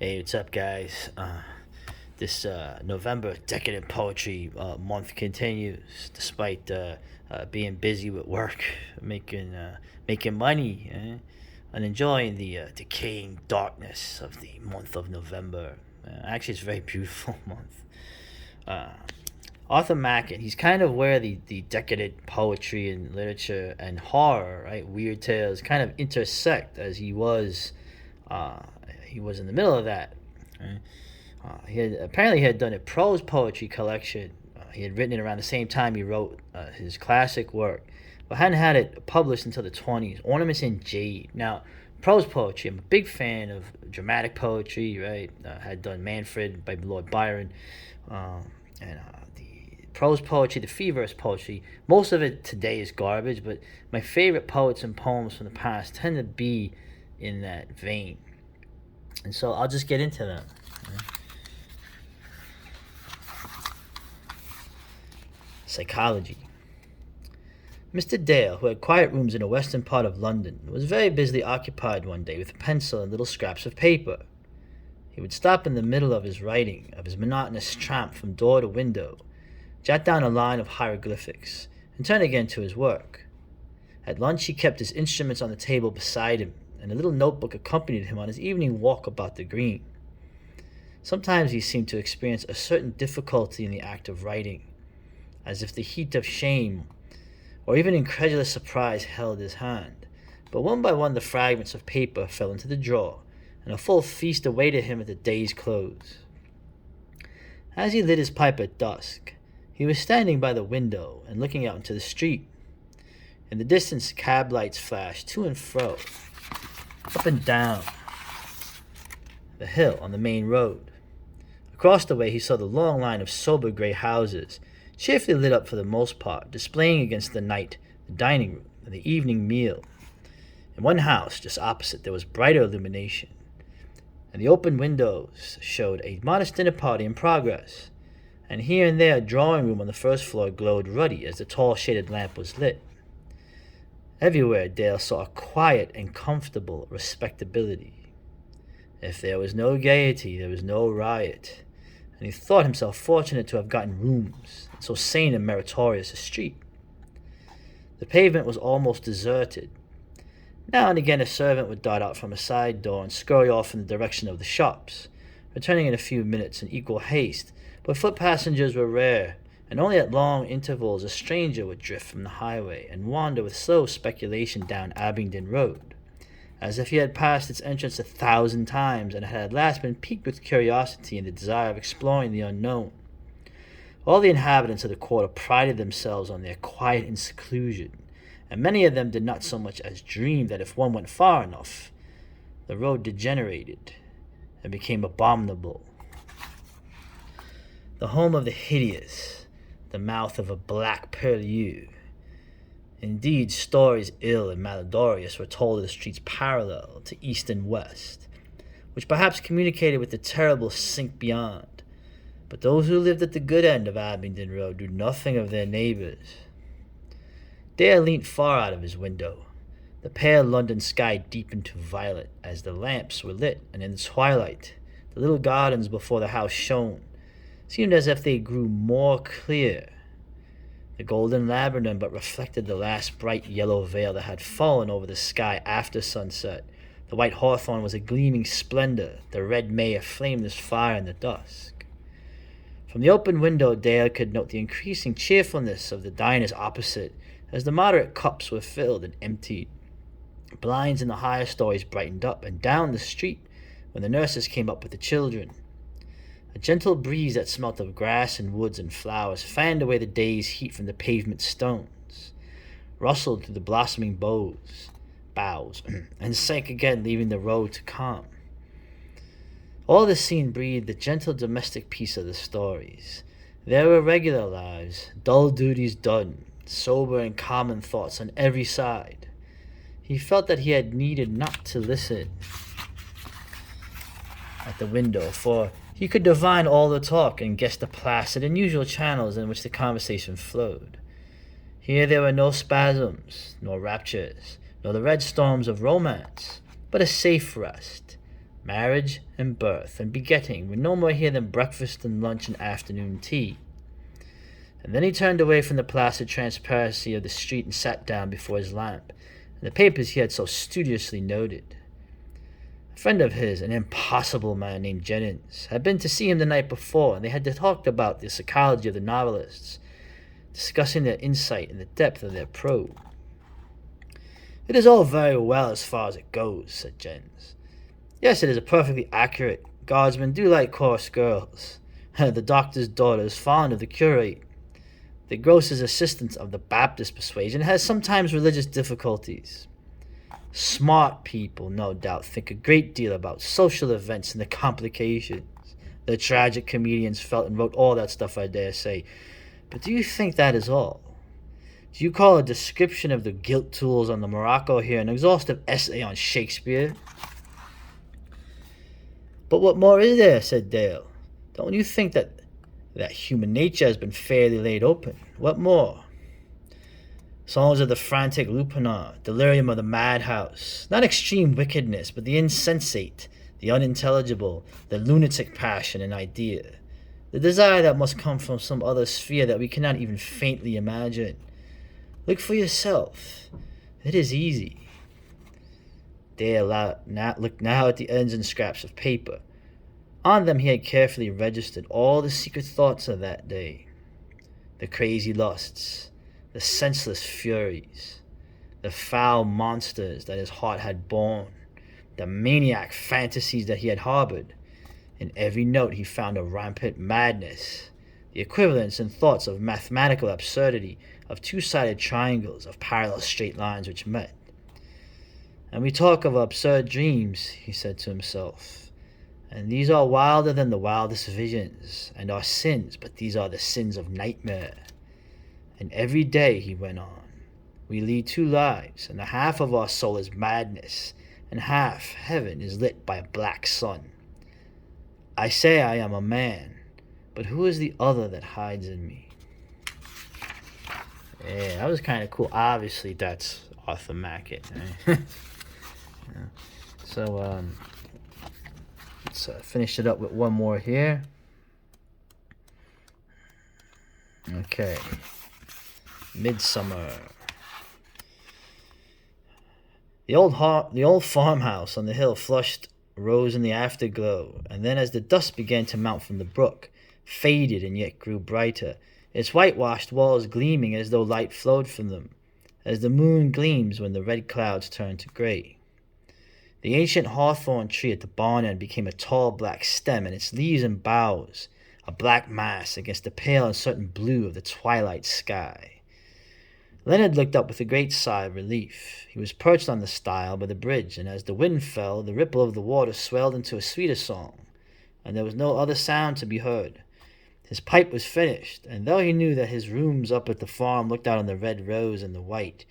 Hey, what's up, guys? This November Decadent Poetry month continues despite being busy with work, making money, and enjoying the decaying darkness of the month of November. Actually, it's a very beautiful month. Uh, Arthur Machen, he's kind of where the decadent poetry and literature and horror, right, weird tales, kind of intersect, as uh, he was in the middle of that. Right? He had done a prose poetry collection. He had written it around the same time he wrote his classic work, but hadn't had it published until the 20s. Ornaments in Jade. Now, prose poetry. I'm a big fan of dramatic poetry. Right, had done Manfred by Lord Byron, and the prose poetry, the free verse poetry. Most of it today is garbage, but my favorite poets and poems from the past tend to be in that vein, and so I'll just get into them. Psychology. Mr. Dale, who had quiet rooms in the western part of London, was very busily occupied one day with a pencil and little scraps of paper. He would stop in the middle of his writing, of his monotonous tramp from door to window, jot down a line of hieroglyphics, and turn again to his work. At lunch he kept his instruments on the table beside him, and a little notebook accompanied him on his evening walk about the green. Sometimes he seemed to experience a certain difficulty in the act of writing, as if the heat of shame or even incredulous surprise held his hand. But one by one the fragments of paper fell into the drawer, and a full feast awaited him at the day's close. As he lit his pipe at dusk, he was standing by the window and looking out into the street. In the distance, cab lights flashed to and fro, up and down the hill on the main road. Across the way he saw the long line of sober gray houses, cheerfully lit up for the most part, displaying against the night the dining room and the evening meal. In one house, just opposite, there was brighter illumination, and the open windows showed a modest dinner party in progress, and here and there a drawing room on the first floor glowed ruddy as the tall shaded lamp was lit. Everywhere Dale saw a quiet and comfortable respectability. If there was no gaiety, there was no riot, and he thought himself fortunate to have gotten rooms in so sane and meritorious a street. The pavement was almost deserted. Now and again a servant would dart out from a side door and scurry off in the direction of the shops, returning in a few minutes in equal haste, but foot passengers were rare, and only at long intervals a stranger would drift from the highway and wander with slow speculation down Abingdon Road, as if he had passed its entrance 1,000 times and had at last been piqued with curiosity and the desire of exploring the unknown. All the inhabitants of the quarter prided themselves on their quiet and seclusion, and many of them did not so much as dream that if one went far enough, the road degenerated and became abominable. The home of the hideous, the mouth of a black purlieu. Indeed, stories ill and malodorous were told of the streets parallel to east and west, which perhaps communicated with the terrible sink beyond. But those who lived at the good end of Abingdon Road knew nothing of their neighbors. Dale leant far out of his window. The pale London sky deepened to violet as the lamps were lit, and in the twilight, the little gardens before the house shone, seemed as if they grew more clear. The golden laburnum but reflected the last bright yellow veil that had fallen over the sky after sunset. The white hawthorn was a gleaming splendor, the red may a flameless fire in the dusk. From the open window Dale could note the increasing cheerfulness of the diners opposite, as the moderate cups were filled and emptied. Blinds in the higher stories brightened up, and down the street, when the nurses came up with the children, a gentle breeze that smelt of grass and woods and flowers fanned away the day's heat from the pavement stones, rustled through the blossoming boughs, and sank again, leaving the road to calm. All this scene breathed the gentle domestic peace of the stories. There were regular lives, dull duties done, sober and common thoughts on every side. He felt that he had needed not to listen at the window, for he could divine all the talk and guess the placid and usual channels in which the conversation flowed. Here there were no spasms, nor raptures, nor the red storms of romance, but a safe rest, Marriage and birth and begetting were no more here than breakfast and lunch and afternoon tea. And then he turned away from the placid transparency of the street and sat down before his lamp and the papers he had so studiously noted. A friend of his, an impossible man named Jennings, had been to see him the night before, and they had talked about the psychology of the novelists, discussing their insight and the depth of their prose. "It is all very well as far as it goes," said Jennings. "Yes, it is perfectly accurate. Guardsmen do like coarse girls. The doctor's daughter is fond of the curate. The grocer's assistant of the Baptist persuasion has sometimes religious difficulties. Smart people, no doubt, think a great deal about social events and the complications. The tragic comedians felt and wrote all that stuff, I dare say. But do you think that is all? Do you call a description of the guilt tools on the Morocco here an exhaustive essay on Shakespeare?" "But what more is there?" said Dale. "Don't you think that human nature has been fairly laid open? What more? Songs of the frantic lupanar, delirium of the madhouse, not extreme wickedness, but the insensate, the unintelligible, the lunatic passion and idea, the desire that must come from some other sphere that we cannot even faintly imagine. Look for yourself. It is easy." Dale looked now at the ends and scraps of paper. On them he had carefully registered all the secret thoughts of that day. The crazy lusts, the senseless furies, the foul monsters that his heart had borne, the maniac fantasies that he had harbored. In every note he found a rampant madness, the equivalents and thoughts of mathematical absurdity, of two-sided triangles, of parallel straight lines which met. "And we talk of absurd dreams," he said to himself, "and these are wilder than the wildest visions, and are sins, but these are the sins of nightmare. And every day," he went on, "we lead two lives, and the half of our soul is madness, and half heaven is lit by a black sun. I say I am a man, but who is the other that hides in me?" Yeah, that was kind of cool. Obviously, that's Arthur Machen. Right? Yeah. So, let's finish it up with one more here. Okay. Midsummer. The old farmhouse on the hill flushed rose in the afterglow, and then as the dust began to mount from the brook, faded and yet grew brighter, its whitewashed walls gleaming as though light flowed from them, as the moon gleams when the red clouds turn to gray. The ancient hawthorn tree at the barn end became a tall black stem, and its leaves and boughs a black mass against the pale uncertain blue of the twilight sky. Leonard looked up with a great sigh of relief. He was perched on the stile by the bridge, and as the wind fell, the ripple of the water swelled into a sweeter song, and there was no other sound to be heard. His pipe was finished, and though he knew that his rooms up at the farm looked out on the red rose and the white,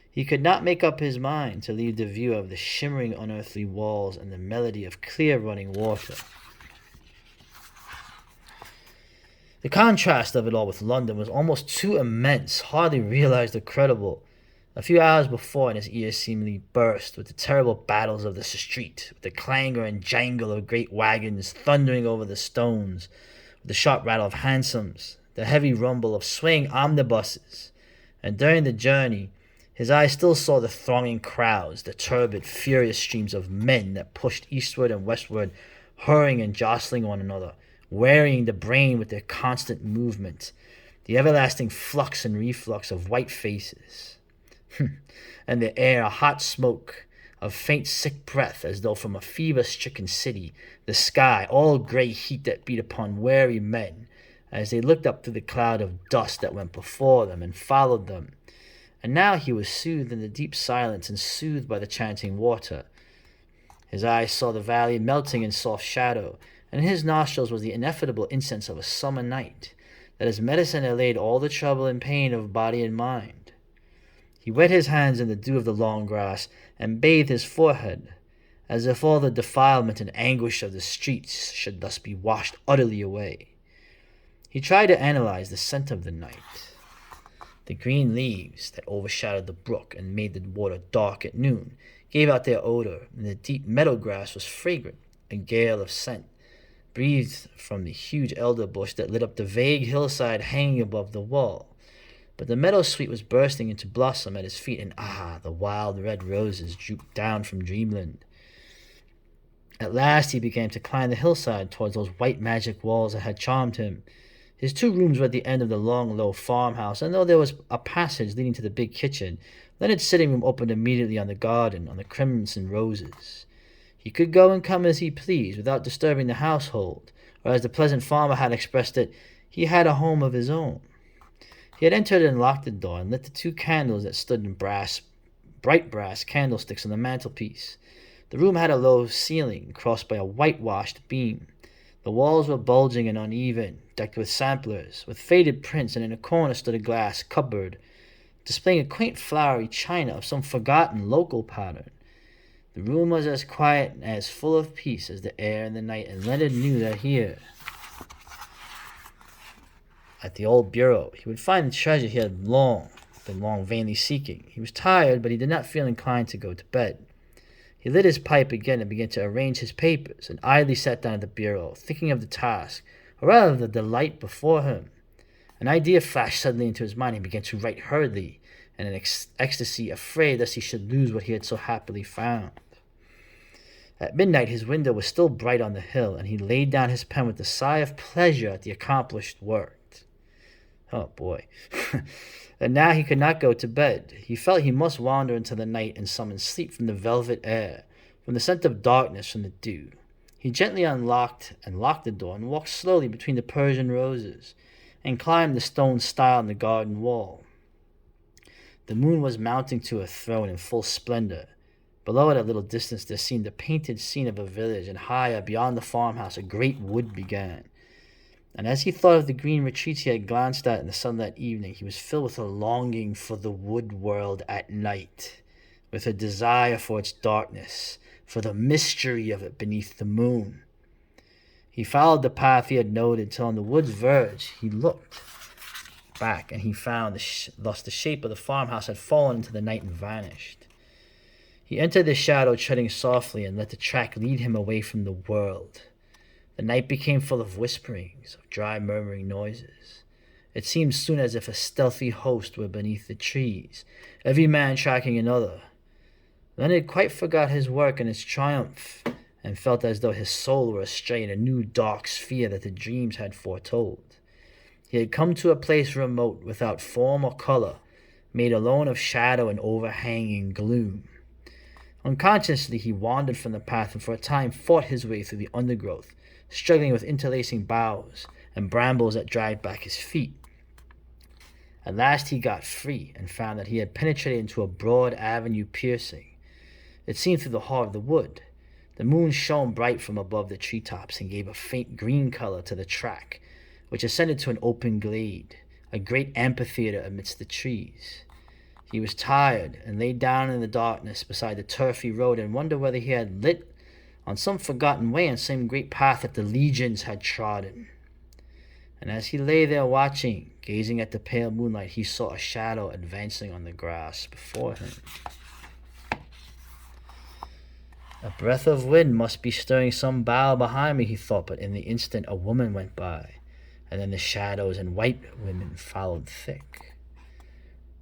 he could not make up his mind to leave the view of the shimmering unearthly walls and the melody of clear running water. The contrast of it all with London was almost too immense, hardly realized or credible. A few hours before, and his ears seemingly burst with the terrible battles of the street, with the clangor and jangle of great wagons thundering over the stones, with the sharp rattle of hansoms, the heavy rumble of swaying omnibuses, and during the journey, his eyes still saw the thronging crowds, the turbid, furious streams of men that pushed eastward and westward, hurrying and jostling one another, wearying the brain with their constant movement, the everlasting flux and reflux of white faces, and the air a hot smoke of faint sick breath as though from a fever-stricken city, the sky all grey heat that beat upon weary men as they looked up through the cloud of dust that went before them and followed them. And now he was soothed in the deep silence and soothed by the chanting water. His eyes saw the valley melting in soft shadow, and in his nostrils was the ineffable incense of a summer night, that as medicine allayed all the trouble and pain of body and mind. He wet his hands in the dew of the long grass, and bathed his forehead, as if all the defilement and anguish of the streets should thus be washed utterly away. He tried to analyze the scent of the night. The green leaves that overshadowed the brook and made the water dark at noon gave out their odor, and the deep meadow grass was fragrant, A gale of scent breathed from the huge elder bush that lit up the vague hillside hanging above the wall. But the meadowsweet was bursting into blossom at his feet, and the wild red roses drooped down from dreamland. At last he began to climb the hillside towards those white magic walls that had charmed him. His 2 rooms were at the end of the long, low farmhouse, and though there was a passage leading to the big kitchen, Leonard's sitting room opened immediately on the garden, on the crimson roses. He could go and come as he pleased without disturbing the household, or as the pleasant farmer had expressed it, he had a home of his own. He had entered and locked the door and lit the 2 candles that stood in bright brass candlesticks on the mantelpiece. The room had a low ceiling crossed by a whitewashed beam. The walls were bulging and uneven, decked with samplers, with faded prints, and in a corner stood a glass cupboard, displaying a quaint flowery china of some forgotten local pattern. The room was as quiet and as full of peace as the air and the night, and Leonard knew that here, at the old bureau, he would find the treasure he had been long vainly seeking. He was tired, but he did not feel inclined to go to bed. He lit his pipe again and began to arrange his papers, and idly sat down at the bureau, thinking of the task, or rather the delight before him. An idea flashed suddenly into his mind, and he began to write hurriedly, in an ecstasy, afraid lest he should lose what he had so happily found. At midnight his window was still bright on the hill, and he laid down his pen with a sigh of pleasure at the accomplished work. Oh, boy. And now he could not go to bed. He felt he must wander into the night and summon sleep from the velvet air, from the scent of darkness, from the dew. He gently unlocked and locked the door and walked slowly between the Persian roses and climbed the stone stile in the garden wall. The moon was mounting to a throne in full splendor. Below at a little distance there seemed a painted scene of a village, and higher, beyond the farmhouse, a great wood began. And as he thought of the green retreats he had glanced at in the sunlit evening, he was filled with a longing for the wood world at night, with a desire for its darkness, for the mystery of it beneath the moon. He followed the path he had noted till on the wood's verge he looked back, and he found thus the shape of the farmhouse had fallen into the night and vanished. He entered the shadow, treading softly, and let the track lead him away from the world. The night became full of whisperings, of dry murmuring noises. It seemed soon as if a stealthy host were beneath the trees, every man tracking another. Leonard quite forgot his work and its triumph, and felt as though his soul were astray in a new dark sphere that the dreams had foretold. He had come to a place remote, without form or color, made alone of shadow and overhanging gloom. Unconsciously he wandered from the path and for a time fought his way through the undergrowth, struggling with interlacing boughs and brambles that dragged back his feet. At last he got free and found that he had penetrated into a broad avenue piercing. It seemed through the heart of the wood. The moon shone bright from above the treetops and gave a faint green color to the track, which ascended to an open glade, a great amphitheater amidst the trees. He was tired and lay down in the darkness beside the turfy road and wondered whether he had lit on some forgotten way on some great path that the legions had trodden. And as he lay there watching, gazing at the pale moonlight, he saw a shadow advancing on the grass before him. A breath of wind must be stirring some bough behind me, he thought, but in the instant a woman went by, and then the shadows and white women followed thick.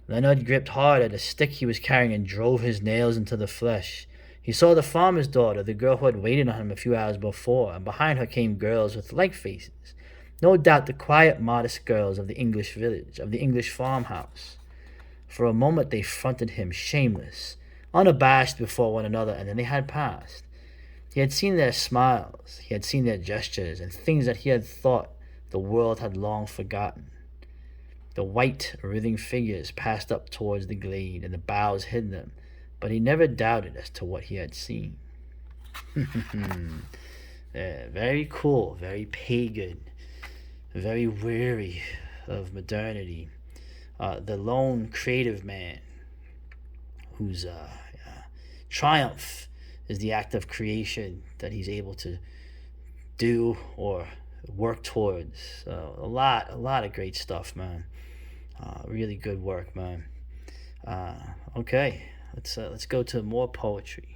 Leonard gripped hard at a stick he was carrying and drove his nails into the flesh. He saw the farmer's daughter, the girl who had waited on him a few hours before, and behind her came girls with like faces. No doubt the quiet, modest girls of the English village, of the English farmhouse. For a moment they fronted him, shameless, unabashed before one another, and then they had passed. He had seen their smiles, he had seen their gestures, and things that he had thought the world had long forgotten. The white, writhing figures passed up towards the glade, and the boughs hid them, but he never doubted as to what he had seen. Very cool, very pagan, very weary of modernity. The lone creative man whose triumph is the act of creation that he's able to do or work towards. A lot of great stuff, man. Really good work, man. Okay, let's go to more poetry.